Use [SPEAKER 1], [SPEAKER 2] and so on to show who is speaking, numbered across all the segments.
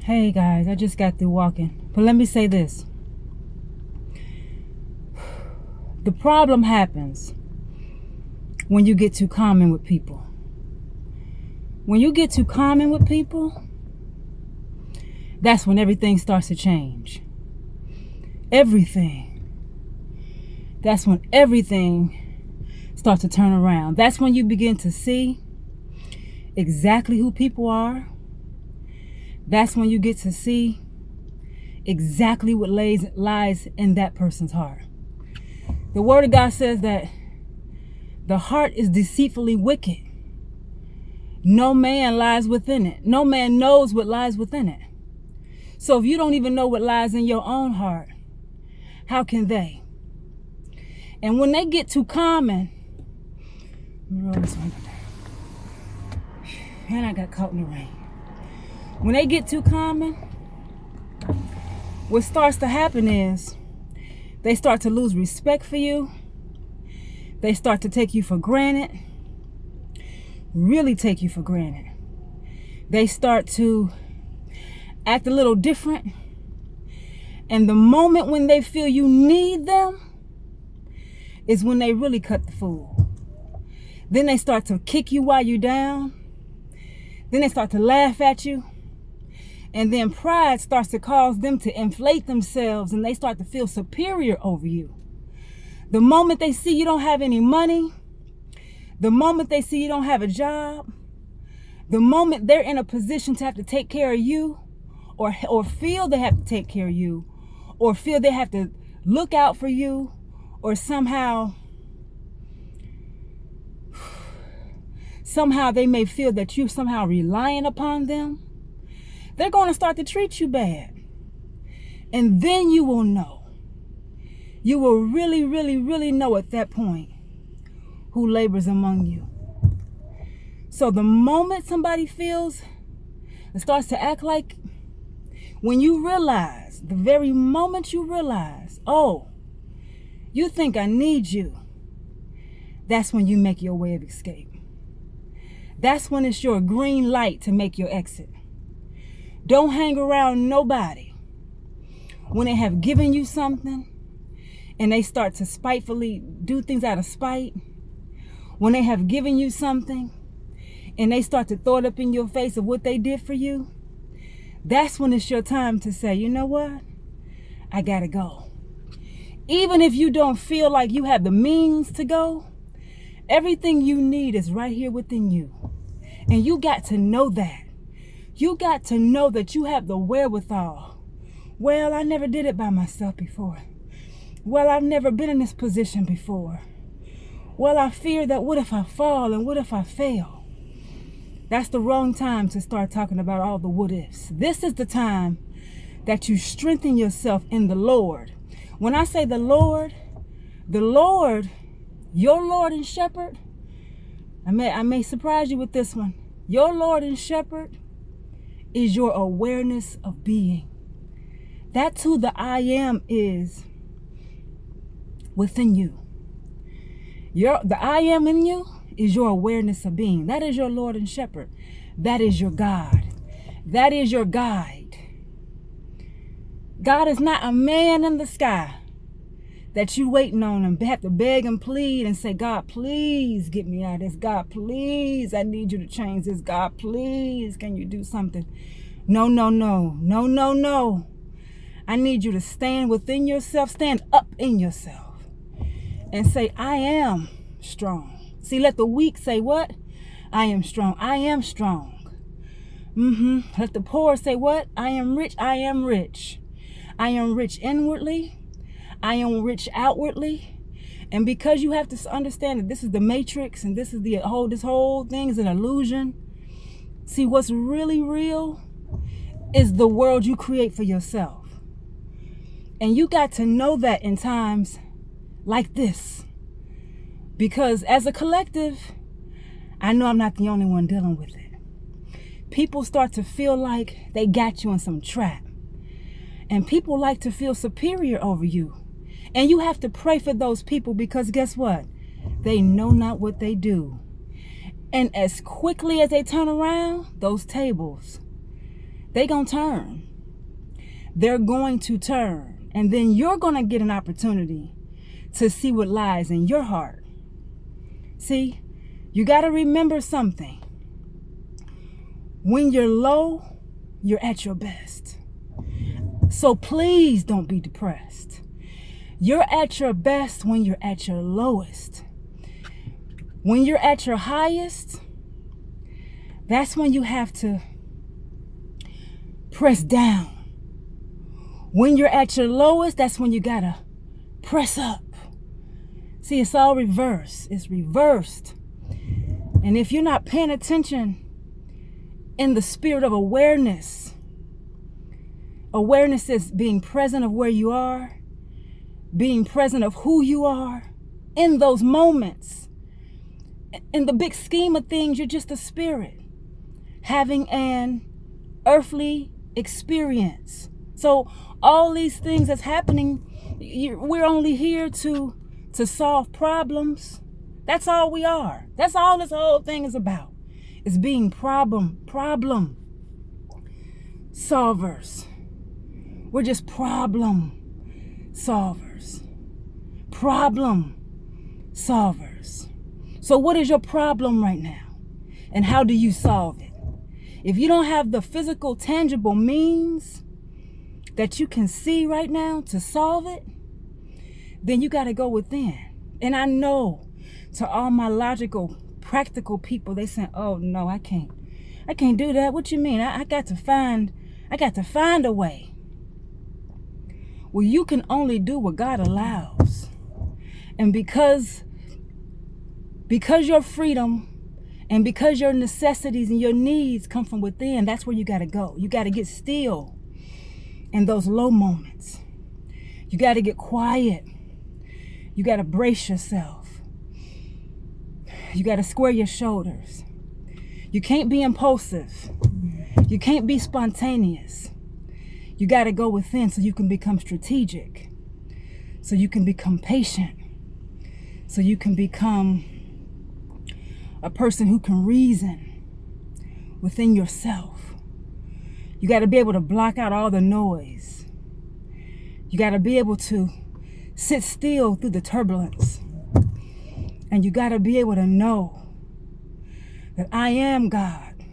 [SPEAKER 1] Hey guys, I just got through walking. But let me say this. The problem happens when you get too common with people. When you get too common with people, that's when everything starts to change. Everything. That's when everything starts to turn around. That's when you begin to see exactly who people are. That's when you get to see exactly what lies in that person's heart. The Word of God says that the heart is deceitfully wicked. No man lies within it. No man knows what lies within it. So if you don't even know what lies in your own heart, how can they? And when they get too common, and I got caught in the rain. When they get too common, what starts to happen is they start to lose respect for you. They start to take you for granted. Really take you for granted. They start to act a little different. And the moment when they feel you need them is when they really cut the fool. Then they start to kick you while you're down. Then they start to laugh at you. And then pride starts to cause them to inflate themselves and they start to feel superior over you. The moment they see you don't have any money, the moment they see you don't have a job, the moment they're in a position to have to take care of you or feel they have to take care of you or feel they have to look out for you or somehow they may feel that you're somehow relying upon them, they're going to start to treat you bad. And then you will know. You will really, really, really know at that point who labors among you. So the moment somebody feels and starts to act like, when you realize, the very moment you realize, oh, you think I need you, that's when you make your way of escape. That's when it's your green light to make your exit. Don't hang around nobody when they have given you something and they start to spitefully do things out of spite. When they have given you something and they start to throw it up in your face of what they did for you, that's when it's your time to say, you know what? I gotta go. Even if you don't feel like you have the means to go, everything you need is right here within you. And you got to know that. You got to know that you have the wherewithal. Well, I never did it by myself before. Well, I've never been in this position before. Well, I fear that what if I fall and what if I fail? That's the wrong time to start talking about all the what ifs. This is the time that you strengthen yourself in the Lord. When I say the Lord, your Lord and Shepherd, I may surprise you with this one. Your Lord and Shepherd is your awareness of being. That's who the I am is within you. The I am in you is your awareness of being. That is your Lord and Shepherd. That is your God. That is your guide. God is not a man in the sky that you waiting on and have to beg and plead and say, God, please get me out of this. God, please, I need you to change this. God, please, can you do something? No, no, no, no, no, no. I need you to stand within yourself, stand up in yourself and say, I am strong. See, let the weak say what? I am strong. I am strong. Let the poor say what? I am rich. I am rich. I am rich inwardly. I am rich outwardly. And because you have to understand that this is the matrix and this is this whole thing is an illusion. See, what's really real is the world you create for yourself. And you got to know that in times like this. Because as a collective, I know I'm not the only one dealing with it. People start to feel like they got you in some trap. And people like to feel superior over you. And you have to pray for those people because guess what? They know not what they do. And as quickly as they turn around, those tables They're going to turn. They're going to turn. And then you're going to get an opportunity to see what lies in your heart. See, you got to remember something. When you're low, you're at your best. So please don't be depressed. You're at your best when you're at your lowest. When you're at your highest, that's when you have to press down. When you're at your lowest, that's when you gotta press up. See, it's all reversed. It's reversed. And if you're not paying attention in the spirit of awareness, awareness is being present of where you are, being present of who you are in those moments. In the big scheme of things, you're just a spirit having an earthly experience. So all these things that's happening, we're only here to solve problems. That's all we are. That's all this whole thing is about. It's being problem solvers. We're just problem solvers. Problem solvers. So what is your problem right now? And how do you solve it? If you don't have the physical, tangible means that you can see right now to solve it, then you got to go within. And I know to all my logical, practical people, they say, oh no, I can't do that. What you mean? I got to find a way. Well, you can only do what God allows. And because your freedom and because your necessities and your needs come from within, that's where you got to go. You got to get still in those low moments. You got to get quiet. You got to brace yourself. You got to square your shoulders. You can't be impulsive. You can't be spontaneous. You got to go within so you can become strategic, so you can become patient, so you can become a person who can reason within yourself. You got to be able to block out all the noise. You got to be able to sit still through the turbulence. And you got to be able to know that I am God.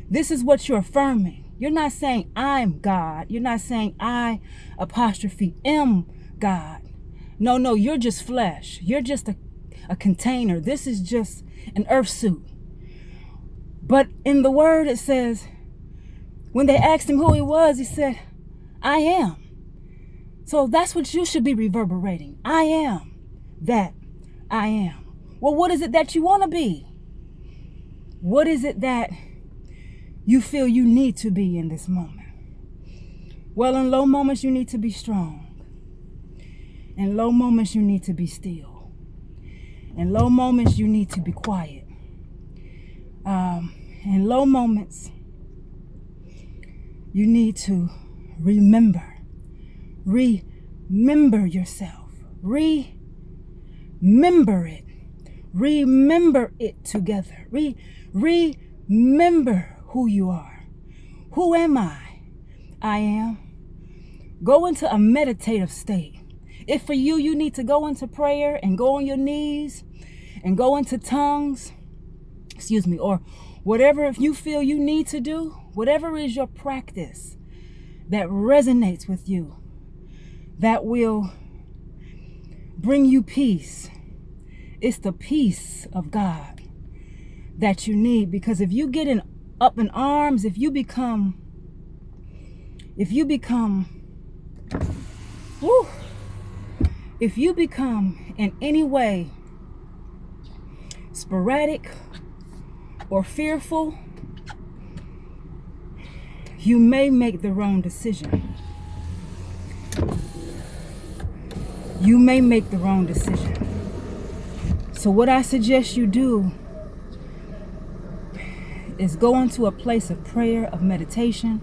[SPEAKER 1] This is what you're affirming. You're not saying I'm God. You're not saying I apostrophe am God. No, you're just flesh. You're just a container. This is just an earth suit. But in the word it says, when they asked him who he was, he said, I am. So that's what you should be reverberating. I am that I am. Well, what is it that you want to be? What is it that you feel you need to be in this moment? Well, in low moments, you need to be strong. In low moments, you need to be still. In low moments, you need to be quiet. In low moments, you need to remember yourself. Remember it. Remember it together. Remember who you are. Who am I? I am. Go into a meditative state. If for you need to go into prayer and go on your knees and go into tongues, or whatever, if you feel you need to do, whatever is your practice that resonates with you, that will bring you peace. It's the peace of God that you need, because if you get up in arms, if you become in any way sporadic or fearful, you may make the wrong decision. You may make the wrong decision. So what I suggest you do is go into a place of prayer, of meditation,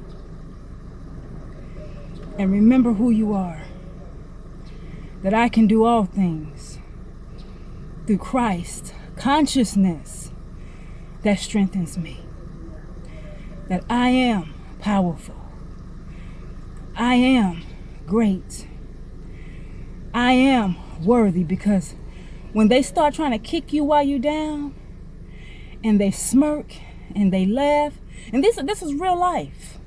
[SPEAKER 1] and remember who you are. That I can do all things through Christ, consciousness that strengthens me. That I am powerful. I am great. I am worthy, because when they start trying to kick you while you're down, and they smirk and they laugh, and this is real life.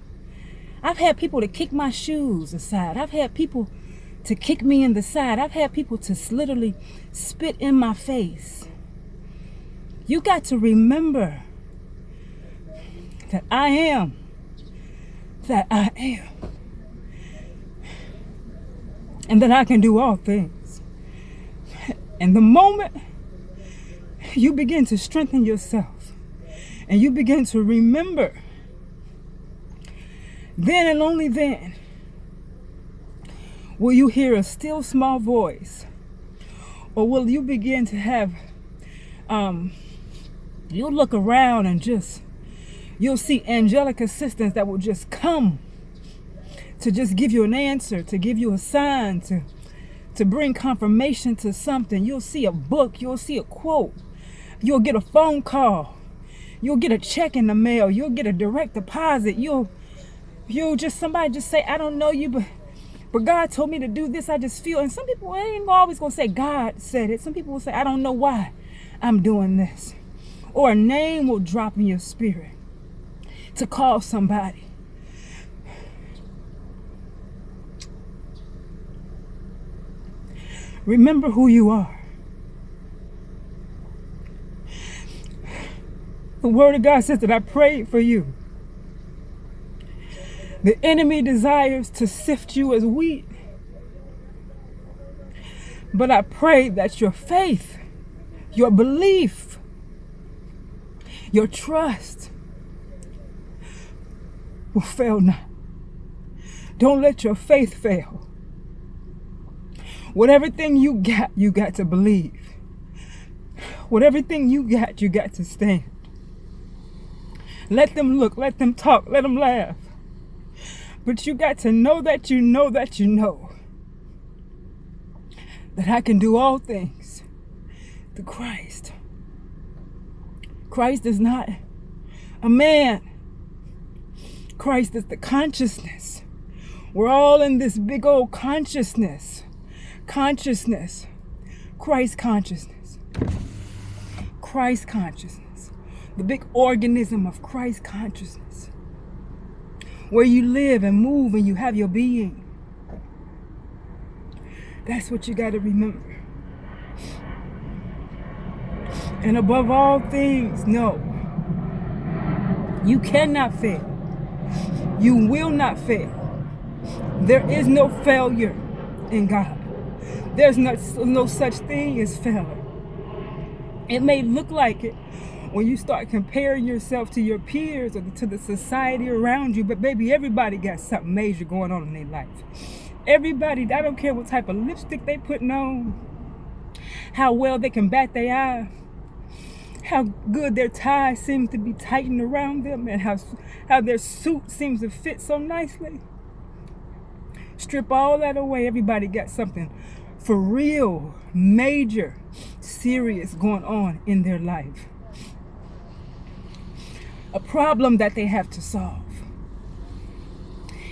[SPEAKER 1] I've had people to kick my shoes aside. I've had people to kick me in the side. I've had people to literally spit in my face. You got to remember that I am. And that I can do all things. And the moment you begin to strengthen yourself and you begin to remember, then and only then will you hear a still small voice, or will you begin to have, you'll look around and you'll see angelic assistants that will just come to just give you an answer, to give you a sign, to bring confirmation to something. You'll see a book, you'll see a quote, you'll get a phone call, you'll get a check in the mail, you'll get a direct deposit, you'll somebody just say, I don't know you, but God told me to do this, I just feel. And some people ain't always gonna say God said it. Some people will say, I don't know why I'm doing this. Or a name will drop in your spirit to call somebody. Remember who you are. The word of God says that I prayed for you. The enemy desires to sift you as wheat. But I pray that your faith, your belief, your trust will fail not. Don't let your faith fail. Whatever thing you got to believe. Whatever thing you got to stand. Let them look, let them talk, let them laugh. But you got to know that you know that you know that I can do all things through Christ. Christ is not a man. Christ is the consciousness. We're all in this big old consciousness. Christ consciousness. Christ consciousness. The big organism of Christ consciousness. Where you live and move and you have your being. That's what you got to remember. And above all things, no. You cannot fail. You will not fail. There is no failure in God. There's no such thing as failure. It may look like it when you start comparing yourself to your peers or to the society around you, but baby, everybody got something major going on in their life. Everybody, I don't care what type of lipstick they putting on, how well they can bat their eye, how good their tie seems to be tightened around them, and how their suit seems to fit so nicely. Strip all that away. Everybody got something for real, major, serious going on in their life. A problem that they have to solve.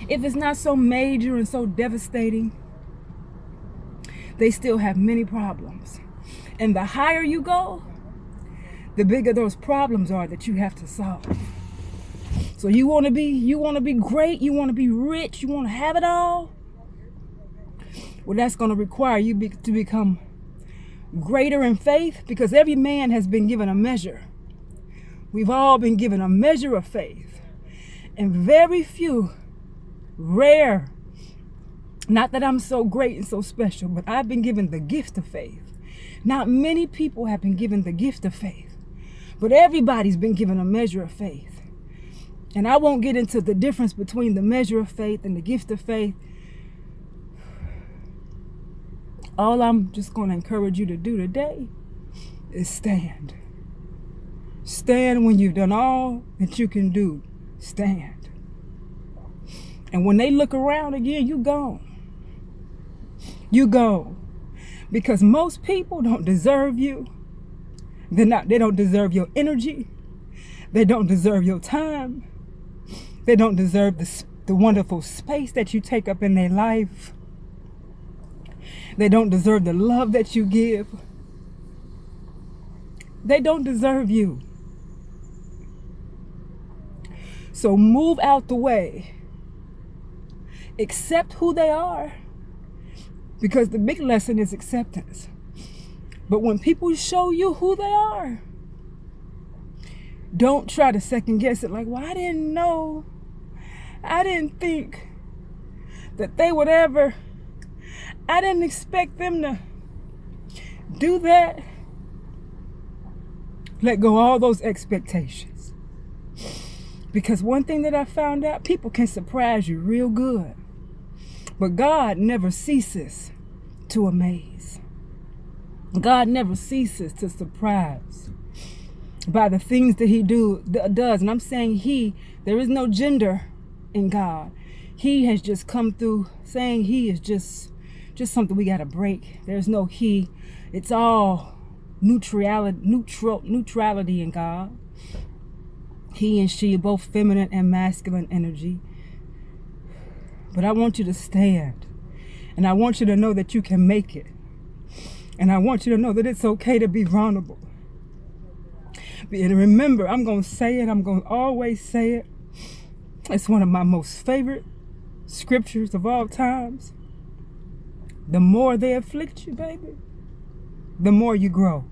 [SPEAKER 1] If it's not so major and so devastating, they still have many problems. And the higher you go, the bigger those problems are that you have to solve. So you want to be great, you want to be rich, you want to have it all. Well, that's going to require you to become greater in faith, because every man has been given a measure. We've all been given a measure of faith. And very few, rare, not that I'm so great and so special, but I've been given the gift of faith. Not many people have been given the gift of faith, but everybody's been given a measure of faith. And I won't get into the difference between the measure of faith and the gift of faith. All I'm just going to encourage you to do today is stand. Stand when you've done all that you can do. Stand. And when they look around again, you gone. You go. Because most people don't deserve you. They don't deserve your energy. They don't deserve your time. They don't deserve the wonderful space that you take up in their life. They don't deserve the love that you give. They don't deserve you. So move out the way. Accept who they are. Because the big lesson is acceptance. But when people show you who they are, don't try to second guess it like, well, I didn't know. I didn't think that they would ever. I didn't expect them to do that. Let go of all those expectations. Because one thing that I found out, people can surprise you real good. But God never ceases to amaze. God never ceases to surprise by the things that he does. And I'm saying he, there is no gender in God. He has just come through saying he is just something we got to break. There's no he. It's all neutrality in God. He and she are both feminine and masculine energy. But I want you to stand. And I want you to know that you can make it. And I want you to know that it's okay to be vulnerable. And remember, I'm going to say it. I'm going to always say it. It's one of my most favorite scriptures of all times. The more they afflict you, baby, the more you grow.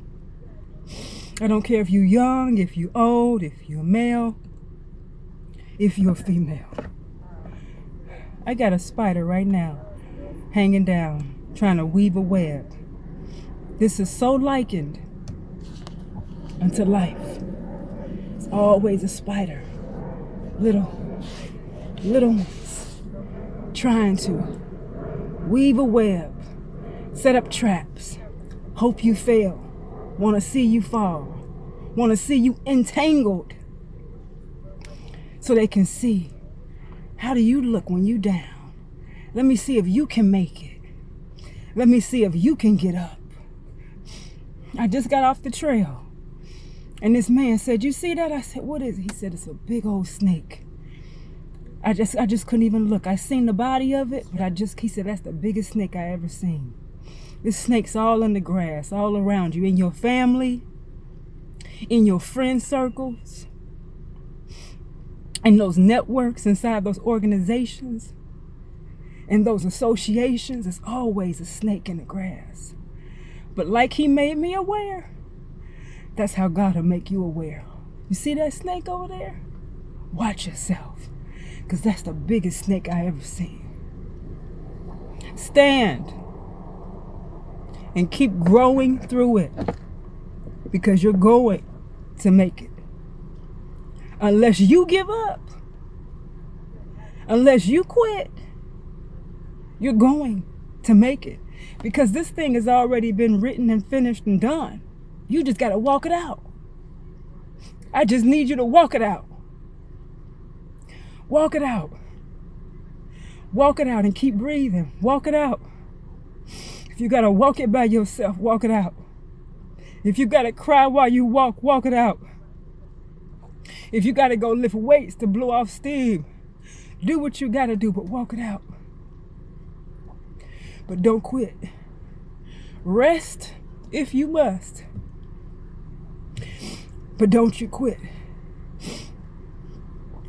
[SPEAKER 1] I don't care if you're young, if you're old, if you're male, if you're female. I got a spider right now hanging down, trying to weave a web. This is so likened unto life. It's always a spider. Little ones trying to weave a web, set up traps, hope you fail, want to see you fall, want to see you entangled so they can see, how do you look when you down? Let me see if you can make it. Let me see if you can get up. I just got off the trail and this man said, you see that? I said, what is it? He said, it's a big old snake. I just couldn't even look. I seen the body of it, but he said, that's the biggest snake I ever seen. This snake's all in the grass, all around you, in your family, in your friend circles, in those networks, inside those organizations, in those associations. There's always a snake in the grass. But like he made me aware, that's how God will make you aware. You see that snake over there? Watch yourself. Because that's the biggest snake I ever seen. Stand and keep growing through it, because you're going to make it. Unless you give up, unless you quit, you're going to make it. Because this thing has already been written and finished and done. You just got to walk it out. I just need you to walk it out. Walk it out. Walk it out and keep breathing. Walk it out. If you got to walk it by yourself, walk it out. If you got to cry while you walk, walk it out. If you got to go lift weights to blow off steam, do what you got to do, but walk it out. But don't quit. Rest if you must. But don't you quit.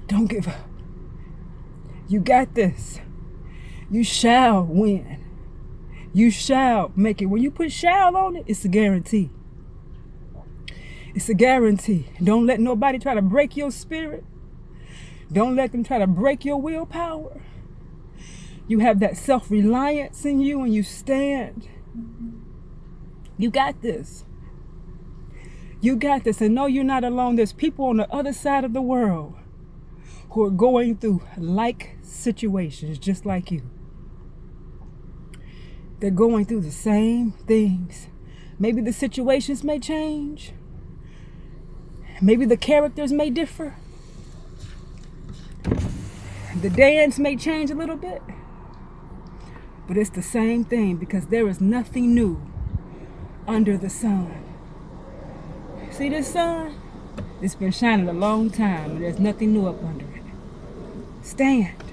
[SPEAKER 1] Don't give up. You got this. You shall win. You shall make it. When you put shall on it, it's a guarantee. It's a guarantee. Don't let nobody try to break your spirit. Don't let them try to break your willpower. You have that self-reliance in you and you stand. You got this. You got this. And no, you're not alone. There's people on the other side of the world who are going through like situations just like you. They're going through the same things. Maybe the situations may change. Maybe the characters may differ. The dance may change a little bit. But it's the same thing, because there is nothing new under the sun. See this sun? It's been shining a long time and there's nothing new up under it. Stand.